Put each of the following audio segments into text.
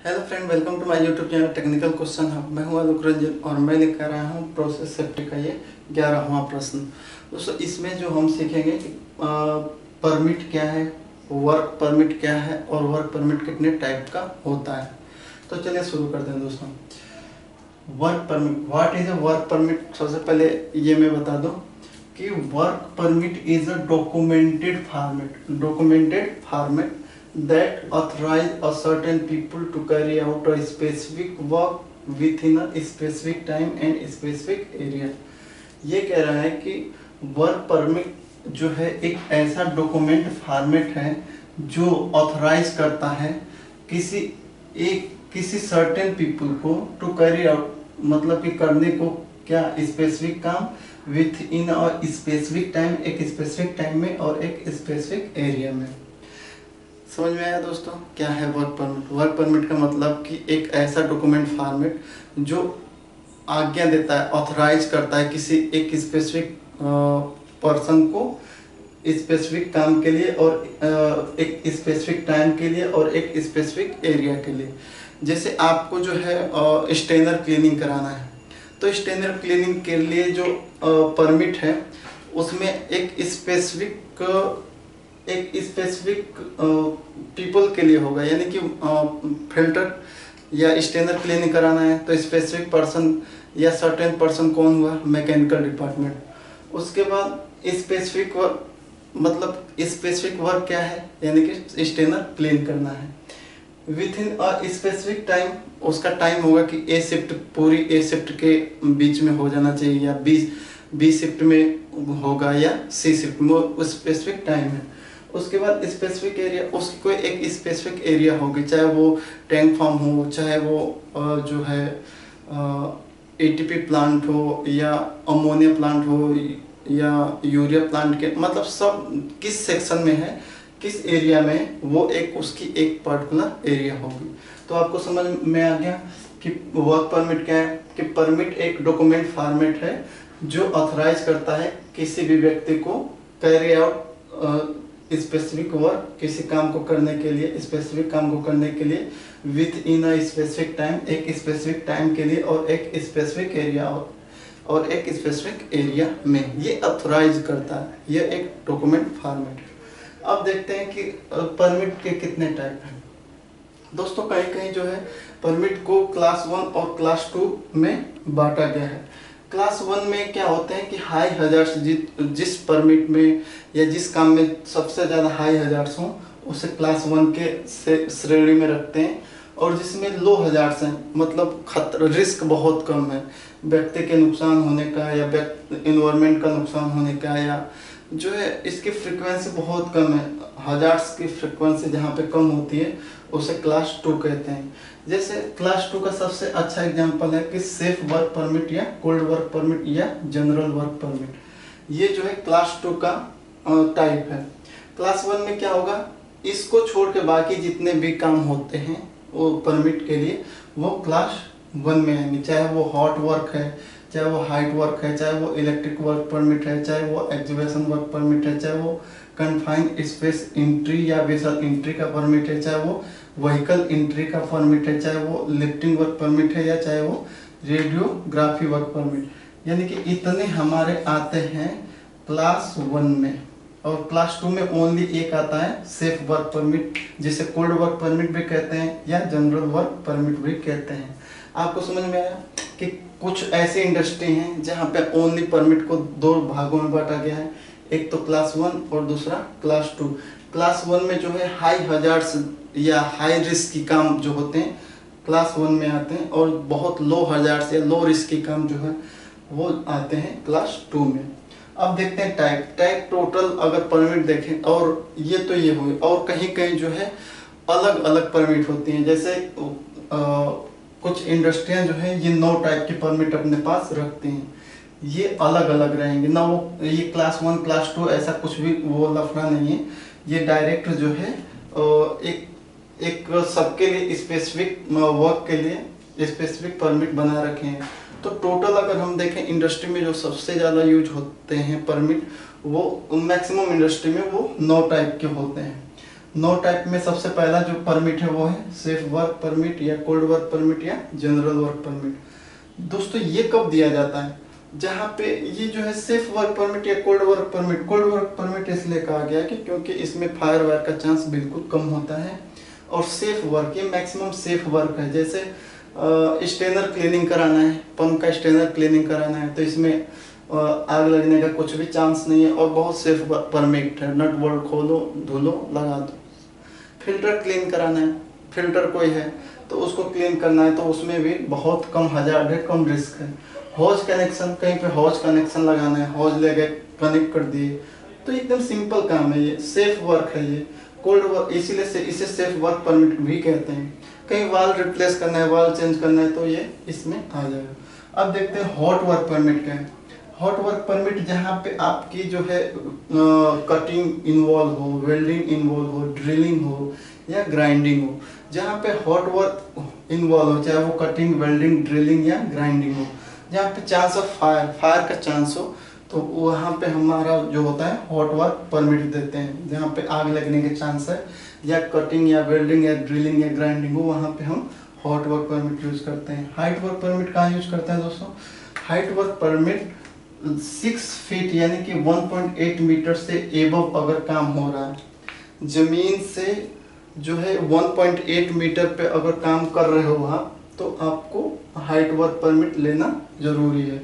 Hello friend, welcome to my YouTube channel technical question hub. मैं हूं आलोक रंजन और मैं लेकर आया हूं प्रोसेस सेफ्टी का ये 11वां प्रश्न। दोस्तों, इसमें जो हम सीखेंगे कि परमिट क्या है, वर्क परमिट क्या है और वर्क परमिट कितने टाइप का होता है। तो चलिए शुरू करते हैं दोस्तों। Work permit, what is a work permit. सबसे पहले ये मैं बता दूं कि work permit is a documented format that authorize a certain people to carry out a specific work within a specific time and specific area। ये कह रहा है कि वर्क परमिट जो है एक ऐसा डॉक्यूमेंट फॉर्मेट है जो ऑथराइज करता है किसी सर्टेन पीपल को टू कैरी आउट, मतलब कि करने को क्या, स्पेसिफिक काम with in a specific time, एक स्पेसिफिक टाइम में और एक स्पेसिफिक एरिया में। समझ में आया दोस्तों क्या है वर्क परमिट। वर्क परमिट का मतलब कि एक ऐसा डॉक्यूमेंट फॉर्मेट जो आज्ञा देता है, ऑथराइज करता है किसी एक स्पेसिफिक पर्सन को स्पेसिफिक काम के लिए और एक स्पेसिफिक टाइम के लिए और एक स्पेसिफिक एरिया के लिए। जैसे आपको जो है स्टेनर क्लीनिंग कराना है, तो स्टेनर क्लीनिंग के लिए जो परमिट है उसमें एक स्पेसिफिक पीपल के लिए होगा। यानी कि फिल्टर या स्टेनर क्लीनिंग कराना है तो स्पेसिफिक पर्सन या सर्टेन पर्सन कौन हुआ, मैकेनिकल डिपार्टमेंट। उसके बाद स्पेसिफिक वर्क, मतलब स्पेसिफिक वर्क क्या है, यानी कि स्टेनर क्लीन करना है with in a specific time. उसका टाइम होगा कि ए शिफ्ट, पूरी ए शिफ्ट के बीच में हो जाना चाहिए, या बी शिफ्ट में होगा, या सी शिफ्ट में, उस स्पेसिफिक टाइम है। उसके बाद स्पेसिफिक एरिया, उसकी कोई एक स्पेसिफिक एरिया होगी, चाहे वो टैंक फार्म हो, चाहे वो जो है एटीपी प्लांट हो, या अमोनिया प्लांट हो, या यूरिया प्लांट के, मतलब सब किस सेक्शन में है, किस एरिया में, वो एक उसकी एक पर्टिकुलर एरिया होगी। तो आपको समझ में आ गया कि वर्क परमिट क्या है। कि परमिट एक डॉक्यूमेंट फॉर्मेट है जो ऑथराइज करता है किसी भी व्यक्ति को कैरी आउट स्पेसिफिक वर्क, किसी काम को करने के लिए, स्पेसिफिक काम को करने के लिए with in a specific time, एक स्पेसिफिक टाइम के लिए और एक स्पेसिफिक एरिया और एक स्पेसिफिक एरिया में ये ऑथराइज करता है। ये एक डॉक्यूमेंट फॉर्मेट है। अब देखते हैं कि परमिट के कितने टाइप हैं। दोस्तों, कहीं कहीं जो है परमिट को क्लास 1 और क्लास 2 में बांटा गया है। क्लास 1 में क्या होते हैं कि हाई हजार्ड्स, जिस परमिट में या जिस काम में सबसे ज़्यादा हाई हजार्ड्स हों उसे क्लास 1 के श्रेणी में रखते हैं। और जिसमें लो हजार्ड्स हैं, मतलब खतरा, रिस्क बहुत कम है, व्यक्ति के नुकसान होने का या इन्वायरमेंट का नुकसान होने का, या जो है इसकी फ्रीक्वेंसी बहुत कम है, हजार्ड्स की फ्रीक्वेंसी जहाँ पे कम होती है उसे क्लास 2 कहते हैं। जैसे क्लास 2 का सबसे अच्छा एग्जांपल है कि सेफ वर्क परमिट या कोल्ड वर्क परमिट या जनरल वर्क परमिट। ये जो है क्लास 2 का टाइप है। क्लास 1 में क्या होगा, इसको छोड़ के बाकी जितने भी काम होते हैं वो परमिट के लिए, वो क्लास 1 में आएंगे। चाहे वो हॉट वर्क है, चाहे वो हाइट वर्क है, चाहे वो इलेक्ट्रिक वर्क परमिट है, चाहे वो एग्जीबिशन वर्क परमिट है, चाहे वो कन्फाइंड स्पेस एंट्री या वेसल एंट्री का परमिट है, चाहे वो व्हीकल एंट्री का परमिट है, चाहे वो लिफ्टिंग वर्क परमिट है, या चाहे वो रेडियोग्राफी वर्क परमिट। यानी कि इतने हमारे आते हैं क्लास 1 में। और क्लास 2 में ओनली एक आता है सेफ वर्क परमिट, जिसे कोल्ड वर्क परमिट भी कहते हैं या जनरल वर्क परमिट भी कहते हैं। आपको समझ में आया कि कुछ ऐसी इंडस्ट्री हैं जहाँ पे ओनली परमिट को 2 भागों में बांटा गया है, एक तो क्लास 1 और दूसरा क्लास 2। क्लास 1 में जो है हाई हजार्ड्स या हाई रिस्क की काम जो होते हैं क्लास 1 में आते हैं, और बहुत लो हजार्ड्स या लो रिस्क की काम जो है वो आते हैं क्लास 2 में। अब देखते हैं टाइप टोटल अगर परमिट देखें, और ये हुए, और कहीं कहीं जो है अलग अलग परमिट होती हैं। जैसे कुछ इंडस्ट्रियां जो है ये 9 टाइप की परमिट अपने पास रखती हैं। ये अलग अलग रहेंगे ना, वो ये क्लास 1 क्लास 2 ऐसा कुछ भी वो लफड़ा नहीं है। ये डायरेक्ट जो है एक सबके लिए स्पेसिफिक वर्क के लिए स्पेसिफिक परमिट बना रखे हैं। तो टोटल अगर हम देखें इंडस्ट्री में जो सबसे ज़्यादा यूज होते हैं परमिट, वो मैक्सिमम इंडस्ट्री में वो 9 टाइप के होते हैं। 9 टाइप में सबसे पहला जो परमिट है वो है सेफ वर्क परमिट या कोल्ड वर्क परमिट या जनरल वर्क परमिट। दोस्तों ये कब दिया जाता है, जहाँ पे ये जो है सेफ वर्क परमिट या कोल्ड वर्क परमिट इसलिए कहा गया कि क्योंकि इसमें फायर वायर का चांस बिल्कुल कम होता है। और सेफ वर्क, ये मैक्सिमम सेफ वर्क है। जैसे स्टेनर क्लीनिंग कराना है, पंप का स्टेनर क्लीनिंग कराना है, तो इसमें आग लगने का कुछ भी चांस नहीं है और बहुत सेफ परमिट है। नट बोल्ट खोलो, धुलो, लगा दो। फिल्टर क्लीन कराना है, फिल्टर कोई है तो उसको क्लीन करना है, तो उसमें भी बहुत कम हजार्ड है, कम रिस्क है। हॉज कनेक्शन, कहीं पे हॉज कनेक्शन लगाना है, हॉज ले गए कनेक्ट कर दिए, तो एकदम सिंपल काम है, ये सेफ वर्क है। ये कोल्ड वर्क, इसीलिए इसे सेफ वर्क परमिट भी कहते हैं। कहीं वाल रिप्लेस करना है, वाल चेंज करना है, तो ये इसमें आ जाएगा। अब देखते हैं हॉट वर्क परमिट क्या है। हॉट वर्क परमिट जहाँ पे आपकी जो है कटिंग इन्वॉल्व हो, वेल्डिंग इन्वॉल्व हो, ड्रिलिंग हो या ग्राइंडिंग हो, जहाँ पे हॉट वर्क इन्वॉल्व हो, चाहे वो कटिंग, वेल्डिंग, ड्रिलिंग या ग्राइंडिंग हो, जहाँ पे चांस ऑफ फायर का चांस हो, तो वहाँ पे हमारा जो होता है हॉट वर्क परमिट देते हैं। जहाँ पे आग लगने के चांस है, या कटिंग या वेल्डिंग या ड्रिलिंग या ग्राइंडिंग हो, वहाँ पे हम हॉट वर्क परमिट यूज करते हैं। हाइट वर्क परमिट कहाँ यूज करते हैं दोस्तों? हाइट वर्क परमिट 6 फीट यानी कि 1.8 मीटर से एबव अगर काम हो रहा है, जमीन से जो है 1.8 मीटर पे अगर काम कर रहे हो आप, तो आपको हाइट वर्क परमिट लेना जरूरी है।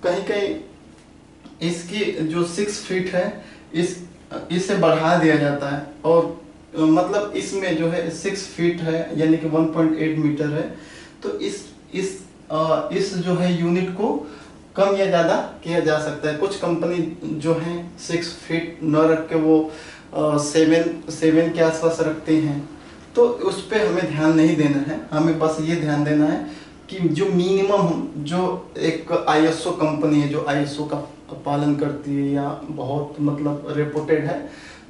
कहीं कहीं इसकी जो 6 फीट है इसे बढ़ा दिया जाता है, और मतलब इसमें जो है 6 फीट है यानी कि 1.8 मीटर है, तो इस जो है यूनिट को कम या ज़्यादा किया जा सकता है। कुछ कंपनी जो है 6 फीट न रख के वो 7 के आसपास रखते हैं, तो उस पर हमें ध्यान नहीं देना है। हमें बस ये ध्यान देना है कि जो मिनिमम, जो एक ISO कंपनी है जो ISO का पालन करती है या बहुत मतलब रेपुटेड है,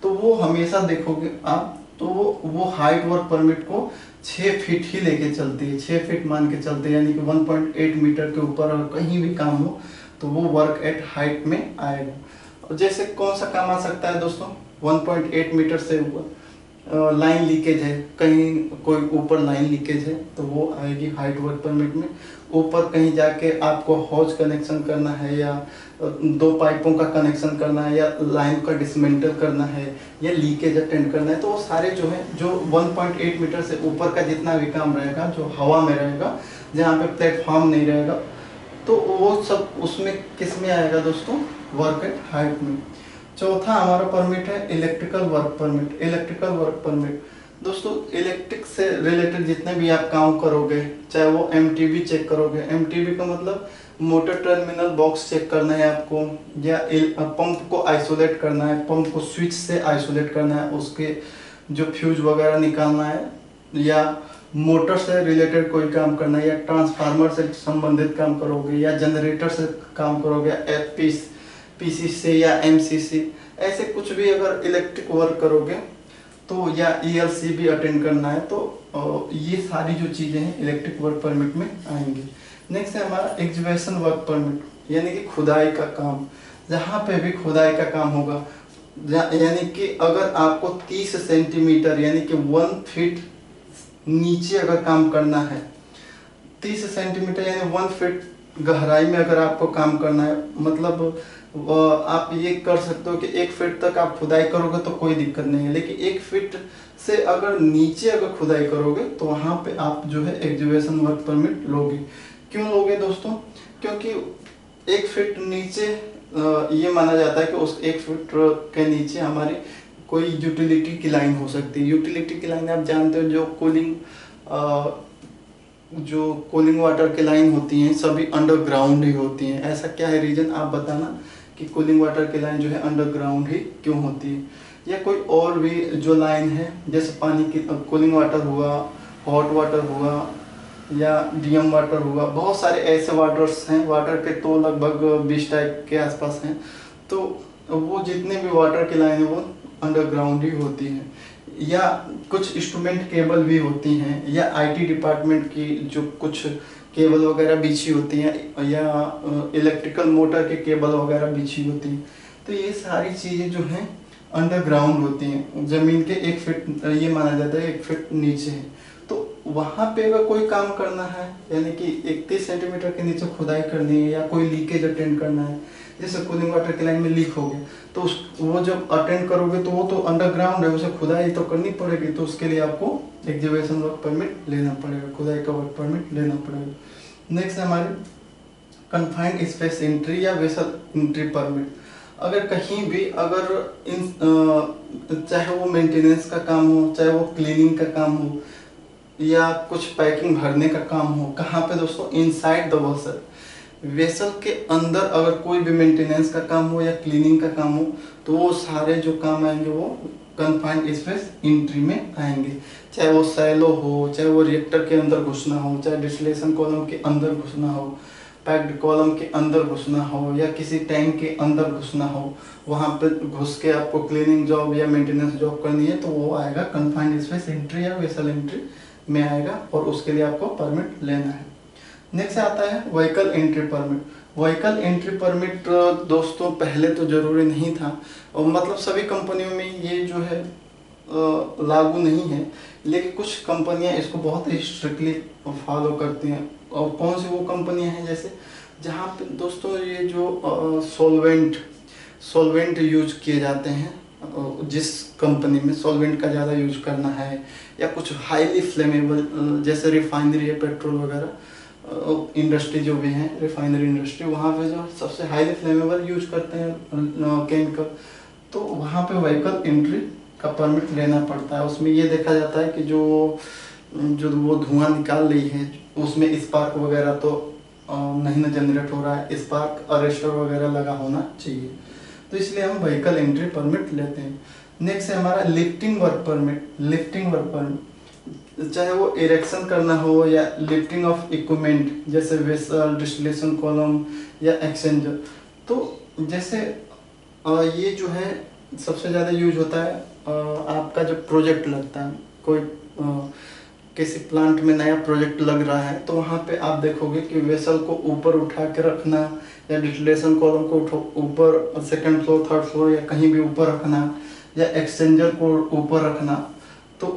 तो वो हमेशा देखोगे आप, तो वो हाइट वर्क परमिट को 6 फीट ही लेके चलती है। 6 फीट मान के चलते हैं, यानी कि 1.8 मीटर के ऊपर अगर कहीं भी काम हो तो वो वर्क एट हाइट में आएगा। और जैसे कौन सा काम आ सकता है दोस्तों? 1.8 मीटर से ऊपर लाइन लीकेज है, कहीं कोई ऊपर लाइन लीकेज है, तो वो आएगी हाइट वर्क परमिट में। ऊपर कहीं जाके आपको हॉज कनेक्शन करना है, या 2 पाइपों का कनेक्शन करना है, या लाइन का डिसमेंटल करना है, या लीकेज अटेंड करना है, तो वो सारे जो है, जो 1.8 मीटर से ऊपर का जितना भी काम रहेगा, जो हवा में रहेगा, जहाँ पे प्लेटफॉर्म नहीं रहेगा, तो वो सब उसमें किस में आएगा दोस्तों? वर्क एट हाइट में। चौथा हमारा परमिट है electrical work permit. Electrical work permit दोस्तों, इलेक्ट्रिक से रिलेटेड जितने भी आप काम करोगे, चाहे वो MTB चेक करोगे, MTB का मतलब मोटर टर्मिनल बॉक्स चेक करना है आपको, या पंप को आइसोलेट करना है, पंप को स्विच से आइसोलेट करना है, उसके जो फ्यूज वगैरह निकालना है, या मोटर से रिलेटेड कोई काम करना है, या ट्रांसफार्मर से संबंधित काम करोगे, या जनरेटर से काम करोगे, PC से या MCC, ऐसे कुछ भी अगर इलेक्ट्रिक वर्क करोगे तो, या ELC भी अटेंड करना है, तो ये सारी जो चीज़ें हैं इलेक्ट्रिक वर्क परमिट में आएंगी। नेक्स्ट है हमारा एक्सकेवेशन वर्क परमिट, यानी कि खुदाई का काम। जहाँ पे भी खुदाई का काम होगा, यानी कि अगर आपको 30 सेंटीमीटर यानी कि 1 फीट नीचे अगर काम करना है, 30 सेंटीमीटर यानी 1 फीट गहराई में अगर आपको काम करना है, मतलब आप ये कर सकते हो कि 1 फीट तक आप खुदाई करोगे तो कोई दिक्कत नहीं है, लेकिन 1 फीट से अगर नीचे अगर खुदाई करोगे तो वहाँ पे आप जो है एक्सकेवेशन वर्क परमिट लोगे। क्यों लोगे दोस्तों? क्योंकि 1 फीट नीचे ये माना जाता है कि उस 1 फीट के नीचे हमारी कोई यूटिलिटी की लाइन हो सकती है। यूटिलिटी की लाइन आप जानते हो, जो कूलिंग वाटर की लाइन होती हैं सभी अंडरग्राउंड ही होती हैं। ऐसा क्या है रीजन, आप बताना कि कूलिंग वाटर की लाइन जो है अंडरग्राउंड ही क्यों होती है। या कोई और भी जो लाइन है, जैसे पानी की कूलिंग वाटर हुआ, हॉट वाटर हुआ, या DM वाटर हुआ, बहुत सारे ऐसे वाटर्स हैं। वाटर के तो लगभग 20 टाइप के आसपास हैं, तो वो जितने भी वाटर की लाइन है वो अंडरग्राउंड ही होती हैं। या कुछ इंस्ट्रूमेंट केबल भी होती हैं, या IT डिपार्टमेंट की जो कुछ केबल वगैरह बिछी होती हैं, या इलेक्ट्रिकल मोटर के केबल वगैरह बिछी होती हैं। तो ये सारी चीज़ें जो हैं अंडरग्राउंड होती हैं, ज़मीन के 1 फीट, ये माना जाता है 1 फीट नीचे है। तो वहाँ पे अगर कोई काम करना है, यानी कि 31 सेंटीमीटर के नीचे खुदाई करनी है या कोई लीकेज अटेंड करना है, जैसे कूलिंग वाटर की लाइन में लीक हो गया, तो वो जब अटेंड करोगे तो वो तो अंडरग्राउंड है, उसे खुदाई तो करनी पड़ेगी। तो उसके लिए आपको एक्जीवेशन वर्क परमिट लेना पड़ेगा, खुदाई का वर्क परमिट लेना पड़ेगा। नेक्स्ट है हमारे कन्फाइंड स्पेस एंट्री या वेसल एंट्री परमिट। अगर कहीं भी चाहे वो मेंटेनेंस का काम हो, चाहे वो क्लीनिंग का काम हो, या कुछ पैकिंग भरने का काम हो, कहाँ पे दोस्तों, इनसाइड द वेसल, वेसल के अंदर अगर कोई भी मेंटेनेंस का काम हो या क्लीनिंग का काम हो, तो वो सारे जो काम आएंगे वो कन्फाइंड स्पेस एंट्री में आएंगे। चाहे वो सैलो हो, चाहे वो रिएक्टर के अंदर घुसना हो, चाहे डिस्टिलेशन कॉलम के अंदर घुसना हो, पैक्ड कॉलम के अंदर घुसना हो, या किसी टैंक के अंदर घुसना हो, वहाँ पे घुस के आपको क्लीनिंग जॉब या मेंटेनेंस जॉब करनी है, तो वो आएगा कन्फाइंड स्पेस एंट्री या वेसल एंट्री में आएगा, और उसके लिए आपको परमिट लेना है। नेक्स्ट आता है vehicle entry permit. Vehicle entry permit दोस्तों पहले तो जरूरी नहीं था, और मतलब सभी कंपनियों में ये जो है लागू नहीं है, लेकिन कुछ कंपनियां इसको बहुत ही स्ट्रिक्टली फॉलो करती हैं। और कौन सी वो कंपनियां हैं, जैसे जहाँ पे दोस्तों ये जो सॉल्वेंट यूज किए जाते हैं, जिस कंपनी में सॉल्वेंट का ज़्यादा यूज करना है, या कुछ हाईली फ्लेमेबल जैसे रिफाइनरी है, पेट्रोल वगैरह इंडस्ट्री जो भी है, रिफाइनरी इंडस्ट्री, वहाँ पे जो सबसे हाईली फ्लेमेबल यूज करते हैं केमिकल, तो वहाँ पे व्हीकल एंट्री का परमिट लेना पड़ता है। उसमें ये देखा जाता है कि जो वो धुआं निकाल रही है उसमें स्पार्क वगैरह तो नहीं ना जनरेट हो रहा है, स्पार्क अरेस्टर वगैरह लगा होना चाहिए, तो इसलिए हम व्हीकल एंट्री परमिट लेते हैं। नेक्स्ट है हमारा lifting work permit. Lifting work permit, चाहे वो इरेक्शन करना हो या लिफ्टिंग ऑफ इक्विपमेंट, जैसे वेसल, डिस्टिलेशन कॉलम या एक्सचेंजर। तो जैसे ये जो है सबसे ज़्यादा यूज होता है आपका जब प्रोजेक्ट लगता है, कोई किसी प्लांट में नया प्रोजेक्ट लग रहा है, तो वहाँ पे आप देखोगे कि वेसल को ऊपर उठा के रखना, या डिस्टिलेशन कॉलम को ऊपर सेकंड फ्लोर, थर्ड फ्लोर या कहीं भी ऊपर रखना, या एक्सचेंजर को ऊपर रखना, तो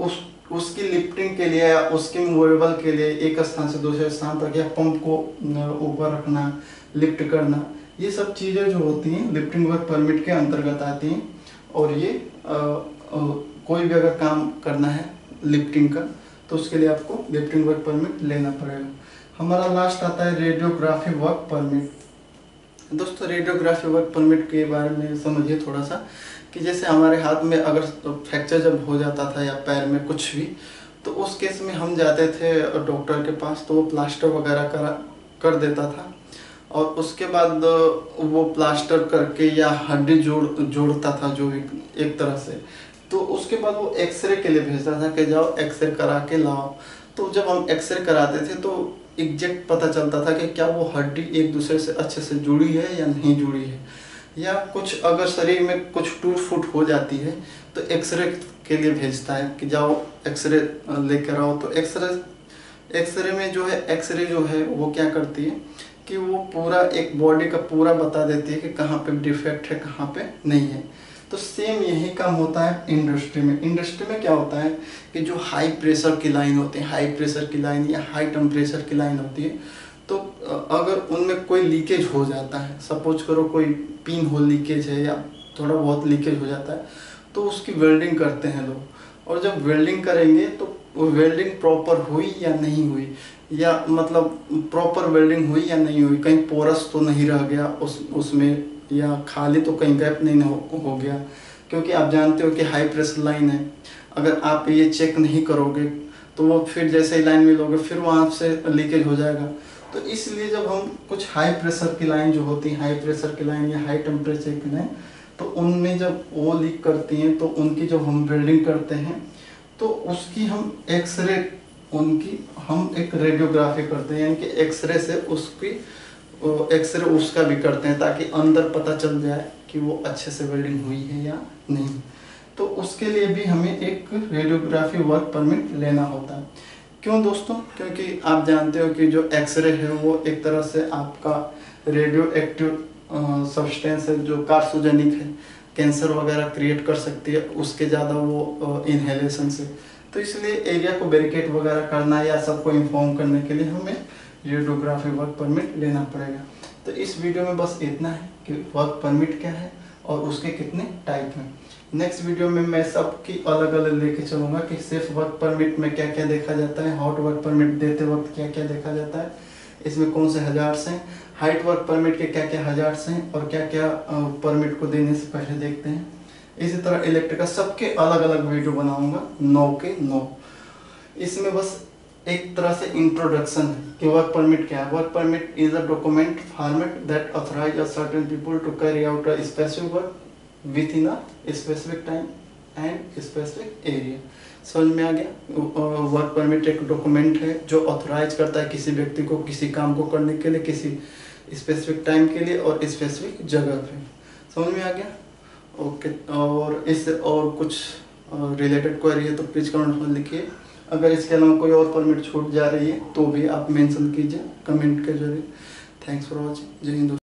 उसकी लिफ्टिंग के लिए या उसके मूवेबल के लिए एक स्थान से दूसरे स्थान तक, या पंप को ऊपर रखना, लिफ्ट करना, ये सब चीज़ें जो होती हैं लिफ्टिंग वर्क परमिट के अंतर्गत आती हैं। और ये कोई भी अगर काम करना है लिफ्टिंग का, तो उसके लिए आपको लिफ्टिंग वर्क परमिट लेना पड़ेगा। हमारा लास्ट आता है रेडियोग्राफी वर्क परमिट। दोस्तों रेडियोग्राफी वर्क परमिट के बारे में समझिए थोड़ा सा, कि जैसे हमारे हाथ में अगर फ्रैक्चर जब हो जाता था या पैर में कुछ भी, तो उस केस में हम जाते थे डॉक्टर के पास, तो वो प्लास्टर वगैरह कर देता था, और उसके बाद वो प्लास्टर करके या हड्डी जोड़ता था जो एक तरह से, तो उसके बाद वो एक्सरे के लिए भेजता था कि जाओ एक्सरे करा के लाओ। तो जब हम एक्सरे कराते थे तो एग्जैक्ट पता चलता था कि क्या वो हड्डी एक दूसरे से अच्छे से जुड़ी है या नहीं जुड़ी है, या कुछ अगर शरीर में कुछ टूट फूट हो जाती है तो एक्सरे के लिए भेजता है कि जाओ एक्सरे लेकर आओ। तो एक्सरे में जो है, एक्सरे जो है वो क्या करती है कि वो पूरा एक बॉडी का पूरा बता देती है कि कहाँ पे डिफेक्ट है, कहाँ पे नहीं है। तो सेम यही काम होता है इंडस्ट्री में। इंडस्ट्री में क्या होता है कि जो हाई प्रेशर की लाइन होती है, हाई प्रेशर की लाइन या हाई टेम्परेचर की लाइन होती है, तो अगर उनमें कोई लीकेज हो जाता है, सपोज करो कोई पिन होल लीकेज है या थोड़ा बहुत लीकेज हो जाता है, तो उसकी वेल्डिंग करते हैं लोग। और जब वेल्डिंग करेंगे तो वो वेल्डिंग प्रॉपर हुई या नहीं हुई, या मतलब प्रॉपर वेल्डिंग हुई या नहीं हुई, कहीं पोरस तो नहीं रह गया उसमें, या खाली तो कहीं गैप नहीं हो गया, क्योंकि आप जानते हो कि हाई प्रेशर लाइन है, अगर आप ये चेक नहीं करोगे तो वो फिर जैसे ही लाइन में लोगे फिर वहाँ से लीकेज हो जाएगा। तो इसलिए जब हम कुछ हाई प्रेशर की लाइन जो होती है, हाई प्रेशर की लाइन या हाई टेम्परेचर की लाइन, तो उनमें जब वो लीक करती हैं तो उनकी जब हम वेल्डिंग करते हैं तो उसकी हम एक्सरे, उनकी हम एक रेडियोग्राफी करते हैं, यानी कि एक्सरे से एक्सरे उसका भी करते हैं ताकि अंदर पता चल जाए कि वो अच्छे से वेल्डिंग हुई है या नहीं। तो उसके लिए भी हमें एक रेडियोग्राफी वर्क परमिट लेना होता है। क्यों दोस्तों? क्योंकि आप जानते हो कि जो एक्सरे है वो एक तरह से आपका रेडियो एक्टिव सब्सटेंस है जो कार्सिनोजेनिक है, कैंसर वगैरह क्रिएट कर सकती है उसके ज़्यादा वो इनहेलेशन से। तो इसलिए एरिया को बैरिकेड वगैरह करना या सबको इन्फॉर्म करने के लिए हमें रेडियोग्राफी वर्क परमिट लेना पड़ेगा। तो इस वीडियो में बस इतना है कि वर्क परमिट क्या है और उसके कितने टाइप हैं। नेक्स्ट वीडियो में मैं सबकी अलग अलग लेके चलूँगा कि सिर्फ वर्क परमिट में क्या क्या देखा जाता है, हॉट वर्क परमिट देते वक्त क्या क्या देखा जाता है, इसमें कौन से हजार्ड्स हैं, हाइट वर्क परमिट के क्या क्या हजार्ड्स हैं और क्या क्या परमिट को देने से पहले देखते हैं। इसी तरह इलेक्ट्रिकल सबके अलग अलग वीडियो बनाऊंगा 9 के 9। इसमें बस एक तरह से इंट्रोडक्शन है कि वर्क परमिट क्या है। Work permit is a document format that authorise a certain people to carry out a specific work within a specific time and specific area. समझ में आ गया। वर्क परमिट एक डॉक्यूमेंट है जो ऑथराइज करता है किसी व्यक्ति को किसी काम को करने के लिए किसी स्पेसिफिक टाइम के लिए और स्पेसिफिक जगह पे। समझ में आ गया। ओके, और इससे और कुछ रिलेटेड क्वेरी है तो प्लीज़ कमेंट में लिखिए। अगर इसके अलावा कोई और परमिट छूट जा रही है तो भी आप मेंशन कीजिए कमेंट के जरिए। Thanks for watching. जय हिंद।